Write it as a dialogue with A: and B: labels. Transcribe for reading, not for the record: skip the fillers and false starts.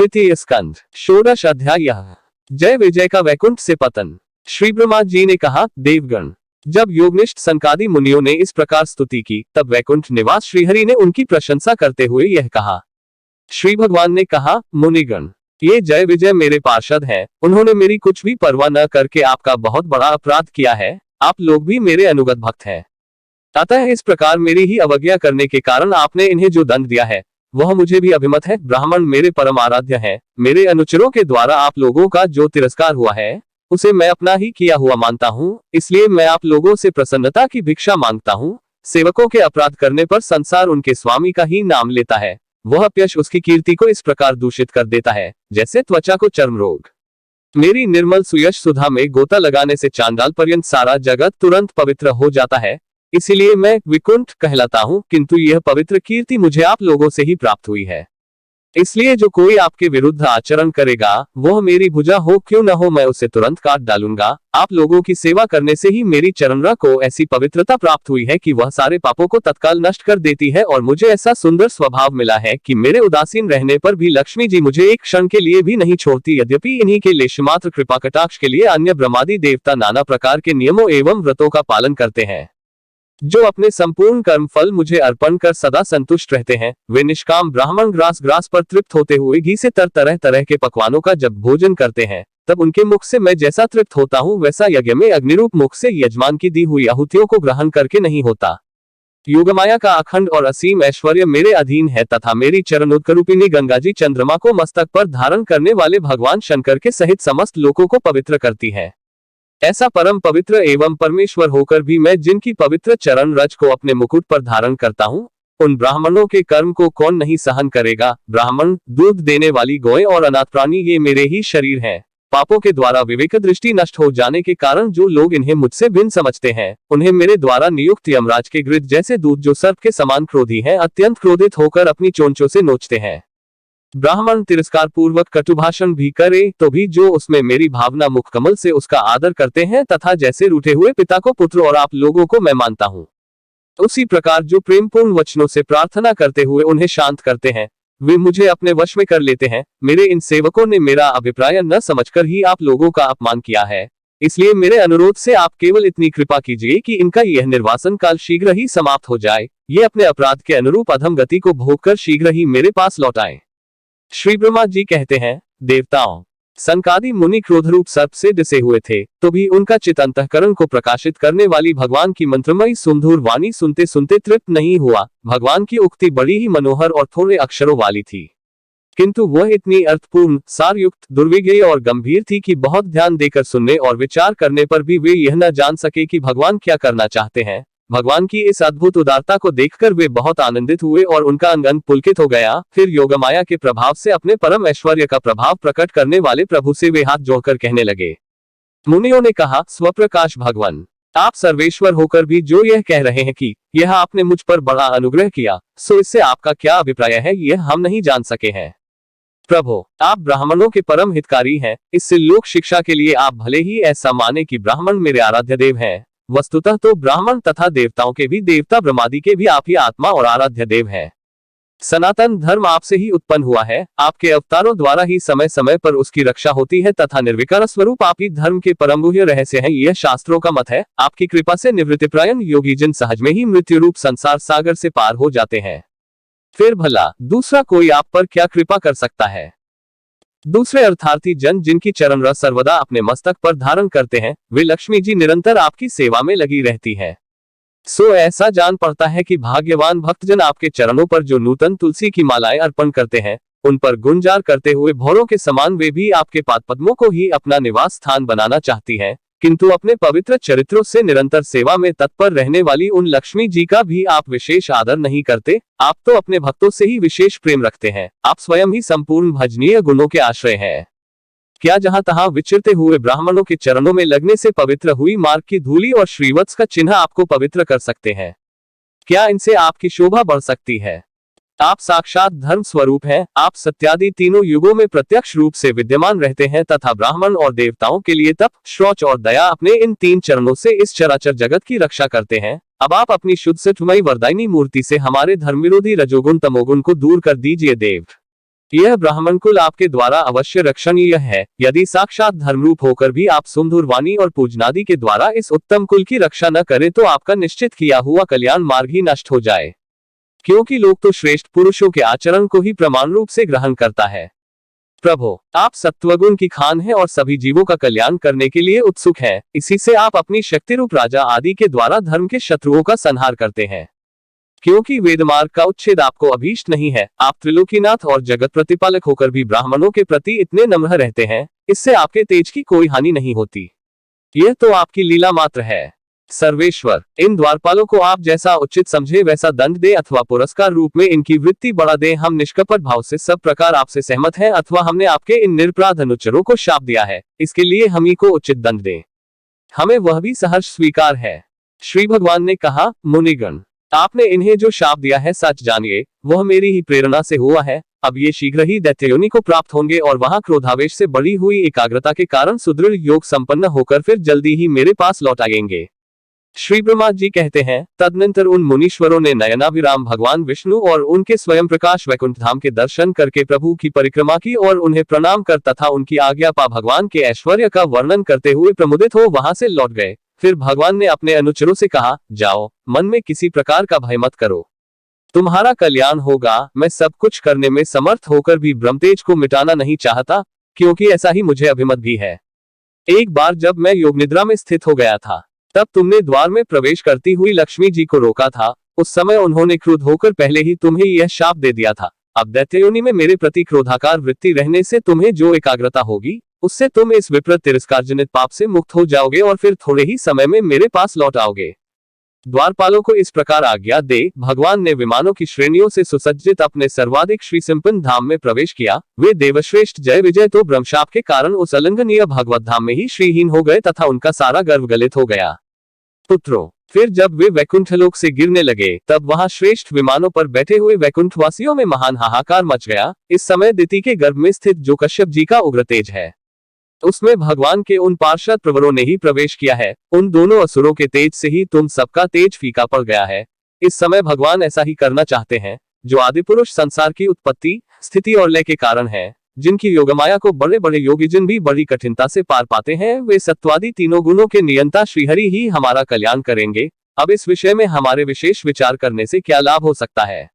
A: तृतीय स्कंध षोडश अध्याय। जय विजय का वैकुंठ से पतन। श्री ब्रह्मा जी ने कहा, देवगण, जब योगनिष्ठ सनकादि मुनियों ने इस प्रकार स्तुति की, तब वैकुंठ निवास श्रीहरि ने उनकी प्रशंसा करते हुए यह कहा। श्री भगवान ने कहा, मुनिगण, ये जय विजय मेरे पार्षद हैं, उन्होंने मेरी कुछ भी परवाह न करके आपका बहुत बड़ा अपराध किया है। आप लोग भी मेरे अनुगत भक्त हैं, अतः इस प्रकार मेरी ही अवज्ञा करने के कारण आपने इन्हें जो दंड दिया है वह मुझे भी अभिमत है। ब्राह्मण मेरे परम आराध्य हैं, मेरे अनुचरों के द्वारा आप लोगों का जो तिरस्कार हुआ है उसे मैं अपना ही किया हुआ मानता हूँ, इसलिए मैं आप लोगों से प्रसन्नता की भिक्षा मांगता हूँ। सेवकों के अपराध करने पर संसार उनके स्वामी का ही नाम लेता है, वह अपयश उसकी कीर्ति को इस प्रकार दूषित कर देता है जैसे त्वचा को चर्म रोग। मेरी निर्मल सुयश सुधा में गोता लगाने से चांडाल पर्यंत सारा जगत तुरंत पवित्र हो जाता है, इसीलिए मैं विकुंठ कहलाता हूँ, किंतु यह पवित्र कीर्ति मुझे आप लोगों से ही प्राप्त हुई है। इसलिए जो कोई आपके विरुद्ध आचरण करेगा वह मेरी भुजा हो क्यों न हो, मैं उसे तुरंत काट डालूंगा। आप लोगों की सेवा करने से ही मेरी चरणरा को ऐसी पवित्रता प्राप्त हुई है कि वह सारे पापों को तत्काल नष्ट कर देती है, और मुझे ऐसा सुंदर स्वभाव मिला है कि मेरे उदासीन रहने पर भी लक्ष्मी जी मुझे एक क्षण के लिए भी नहीं छोड़ती। यद्यपि इन्हीं के लेशमात्र कृपा कटाक्ष के लिए अन्य ब्रह्मादि देवता नाना प्रकार के नियमों एवं व्रतों का पालन करते हैं, जो अपने संपूर्ण कर्म फल मुझे अर्पण कर सदा संतुष्ट रहते हैं, वे निष्काम ब्राह्मण ग्रास पर तृप्त होते हुए घी से तरह तरह के पकवानों का जब भोजन करते हैं, तब उनके मुख से मैं जैसा तृप्त होता हूँ वैसा यज्ञ में अग्निरूप मुख से यजमान की दी हुई आहुतियों को ग्रहण करके नहीं होता। योगमाया का अखंड और असीम ऐश्वर्य मेरे अधीन है, तथा मेरी चरणोत्करूपिणी गंगा जी चंद्रमा को मस्तक पर धारण करने वाले भगवान शंकर के सहित समस्त लोकों को पवित्र करती है। ऐसा परम पवित्र एवं परमेश्वर होकर भी मैं जिनकी पवित्र चरण रज को अपने मुकुट पर धारण करता हूँ, उन ब्राह्मणों के कर्म को कौन नहीं सहन करेगा। ब्राह्मण, दूध देने वाली गौएं और अनाथ प्राणी ये मेरे ही शरीर हैं। पापों के द्वारा विवेक दृष्टि नष्ट हो जाने के कारण जो लोग इन्हें मुझसे भिन्न समझते हैं, उन्हें मेरे द्वारा नियुक्त यमराज के गृह जैसे दूध जो सर्प के समान क्रोधी है, अत्यंत क्रोधित होकर अपनी चोंचों से नोचते हैं। ब्राह्मण तिरस्कार पूर्वक कटुभाषण भी करे तो भी जो उसमें मेरी भावना मुख कमल से उसका आदर करते हैं, तथा जैसे रूठे हुए पिता को पुत्र और आप लोगों को मैं मानता हूँ, उसी प्रकार जो प्रेमपूर्ण वचनों से प्रार्थना करते हुए उन्हें शांत करते हैं, वे मुझे अपने वश में कर लेते हैं। मेरे इन सेवकों ने मेरा अभिप्राय न समझकर ही आप लोगों का अपमान किया है, इसलिए मेरे अनुरोध से आप केवल इतनी कृपा कीजिए कि इनका यह निर्वासन काल शीघ्र ही समाप्त हो जाए, ये अपने अपराध के अनुरूप अधम गति को भोगकर शीघ्र ही मेरे पास लौट आए। श्री ब्रह्मा जी कहते हैं, देवताओं, सनकादि मुनि क्रोधरूप सर्प से डसे हुए थे, तो भी उनका चित अंतःकरण को प्रकाशित करने वाली भगवान की मंत्रमयी सुमधुर वाणी सुनते सुनते तृप्त नहीं हुआ। भगवान की उक्ति बड़ी ही मनोहर और थोड़े अक्षरों वाली थी, किंतु वह इतनी अर्थपूर्ण, सारयुक्त, दुर्विज्ञेय और गंभीर थी कि बहुत ध्यान देकर सुनने और विचार करने पर भी वे यह न जान सके कि भगवान क्या करना चाहते हैं। भगवान की इस अद्भुत उदारता को देखकर वे बहुत आनंदित हुए और उनका अंग पुलकित हो गया। फिर योगमाया के प्रभाव से अपने परम ऐश्वर्य का प्रभाव प्रकट करने वाले प्रभु से वे हाथ जोड़कर कहने लगे। मुनियों ने कहा, स्वप्रकाश भगवान, आप सर्वेश्वर होकर भी जो यह कह रहे हैं कि यह आपने मुझ पर बड़ा अनुग्रह किया, सो इससे आपका क्या अभिप्राय है, यह हम नहीं जान सके हैं। प्रभु, आप ब्राह्मणों के परम हितकारी हैं, इससे लोक शिक्षा के लिए आप भले ही ऐसा माने कि ब्राह्मण मेरे आराध्य देव हैं। वस्तुतः तो ब्राह्मण तथा देवताओं के भी देवता, ब्रह्मादि के भी आप ही आत्मा और आराध्य देव हैं। सनातन धर्म आपसे ही उत्पन्न हुआ है, आपके अवतारों द्वारा ही समय समय पर उसकी रक्षा होती है, तथा निर्विकार स्वरूप आप ही धर्म के परम गुह्य रहस्य हैं, यह शास्त्रों का मत है। आपकी कृपा से निवृत्तिप्रायण योगी जन सहज में ही मृत्यु रूप संसार सागर से पार हो जाते हैं। फिर भला दूसरा कोई आप पर क्या कृपा कर सकता है। दूसरे अर्थार्थी जन जिनकी चरण रस सर्वदा अपने मस्तक पर धारण करते हैं, वे लक्ष्मी जी निरंतर आपकी सेवा में लगी रहती है। सो ऐसा जान पड़ता है कि भाग्यवान भक्तजन आपके चरणों पर जो नूतन तुलसी की मालाएं अर्पण करते हैं, उन पर गुंजार करते हुए भौरों के समान वे भी आपके पाद पद्मों को ही अपना निवास स्थान बनाना चाहती हैं, किंतु अपने पवित्र चरित्रों से निरंतर सेवा में तत्पर रहने वाली उन लक्ष्मी जी का भी आप विशेष आदर नहीं करते। आप तो अपने भक्तों से ही विशेष प्रेम रखते हैं, आप स्वयं ही संपूर्ण भजनीय गुणों के आश्रय हैं। क्या जहां तहां विचरते हुए ब्राह्मणों के चरणों में लगने से पवित्र हुई मार्ग की धूली और श्रीवत्स का चिन्ह आपको पवित्र कर सकते हैं? क्या इनसे आपकी शोभा बढ़ सकती है? आप साक्षात धर्म स्वरूप हैं, आप सत्यादि तीनों युगों में प्रत्यक्ष रूप से विद्यमान रहते हैं, तथा ब्राह्मण और देवताओं के लिए तप, शौच और दया अपने इन तीन चरणों से इस चराचर जगत की रक्षा करते हैं। अब आप अपनी शुद्ध सत्वमयी वरदायिनी मूर्ति से हमारे धर्म विरोधी रजोगुण तमोगुण को दूर कर दीजिए देव। यह ब्राह्मण कुल आपके द्वारा अवश्य रक्षणीय है। यदि साक्षात धर्मरूप होकर भी आप सुमधुर वाणी और पूजनादि के द्वारा इस उत्तम कुल की रक्षा न करें तो आपका निश्चित किया हुआ कल्याण मार्ग ही नष्ट हो जाए, क्योंकि लोग तो श्रेष्ठ पुरुषों के आचरण को ही प्रमाण रूप से ग्रहण करता है। प्रभु, आप सत्वगुण की खान हैं और सभी जीवों का कल्याण करने के लिए उत्सुक हैं। इसी से आप अपनी शक्ति रूप राजा आदि के द्वारा धर्म के शत्रुओं का संहार करते हैं। क्योंकि वेदमार्ग का उच्छेद आपको अभीष्ट नहीं है, आप त्रिलोकीनाथ और जगत प्रतिपालक होकर भी ब्राह्मणों के प्रति इतने नम्र रहते हैं, इससे आपके तेज की कोई हानि नहीं होती। यह तो आपकी लीला मात्र है। सर्वेश्वर, इन द्वारपालों को आप जैसा उचित समझे वैसा दंड दे अथवा पुरस्कार रूप में इनकी वृत्ति बढ़ा दे। हम निष्कपट भाव से सब प्रकार आपसे सहमत हैं, अथवा हमने आपके इन निरपराध अनुचरों को शाप दिया है, इसके लिए हम ही को उचित दंड दें, हमें वह भी सहर्ष स्वीकार है। श्री भगवान ने कहा, मुनिगण, आपने इन्हें जो शाप दिया है सच जानिए, वह मेरी ही प्रेरणा से हुआ है। अब ये शीघ्र ही दैत्योनि को प्राप्त होंगे और वहां क्रोधावेश से बढ़ी हुई एकाग्रता के कारण सुदृढ़ योग संपन्न होकर फिर जल्दी ही मेरे पास लौट आएंगे। श्री ब्रह्मा जी कहते हैं, तदनंतर उन मुनीश्वरों ने नयनाभिराम भगवान विष्णु और उनके स्वयं प्रकाश वैकुंठ धाम के दर्शन करके प्रभु की परिक्रमा की और उन्हें प्रणाम कर तथा उनकी आज्ञा पा भगवान के ऐश्वर्य का वर्णन करते हुए प्रमुदित हो वहां से लौट गए। फिर भगवान ने अपने अनुचरों से कहा, जाओ, मन में किसी प्रकार का भय मत करो, तुम्हारा कल्याण होगा। मैं सब कुछ करने में समर्थ होकर भी ब्रह्मतेज को मिटाना नहीं चाहता, क्योंकि ऐसा ही मुझे अभिमत भी है। एक बार जब मैं योग निद्रा में स्थित हो गया था, तब तुमने द्वार में प्रवेश करती हुई लक्ष्मी जी को रोका था। उस समय उन्होंने क्रुद्ध होकर पहले ही तुम्हें यह शाप दे दिया था। अब दैत्योनि में मेरे प्रति क्रोधाकार वृत्ति रहने से तुम्हें जो एकाग्रता होगी, उससे तुम इस विपरीत तिरस्कार जनित पाप से मुक्त हो जाओगे और फिर थोड़े ही समय में मेरे पास लौट आओगे। द्वारपालों को इस प्रकार आज्ञा दे भगवान ने विमानों की श्रेणियों से सुसज्जित अपने सर्वाधिक श्री संपन्न धाम में प्रवेश किया। वे देवश्रेष्ठ जय विजय तो ब्रह्मशाप के कारण उस अलंघनीय भगवत धाम में ही श्रीहीन हो गए तथा उनका सारा गर्व गलित हो गया। पुत्रों, फिर जब वे वैकुंठ लोक से गिरने लगे, तब वहां श्रेष्ठ विमानों पर बैठे हुए वैकुंठ वासियों में महान हाहाकार मच गया। इस समय दिति के गर्भ में स्थित जो कश्यप जी का उग्र तेज है, उसमें भगवान के उन पार्षद प्रवरों ने ही प्रवेश किया है। उन दोनों असुरों के तेज से ही तुम सबका तेज फीका पड़ गया है। इस समय भगवान ऐसा ही करना चाहते हैं। जो आदिपुरुष संसार की उत्पत्ति, स्थिति और लय के कारण है, जिनकी योगमाया को बड़े बड़े योगीजन भी बड़ी कठिनता से पार पाते हैं, वे सत्वादि तीनों गुणों के नियंता श्रीहरि ही हमारा कल्याण करेंगे। अब इस विषय में हमारे विशेष विचार करने से क्या लाभ हो सकता है।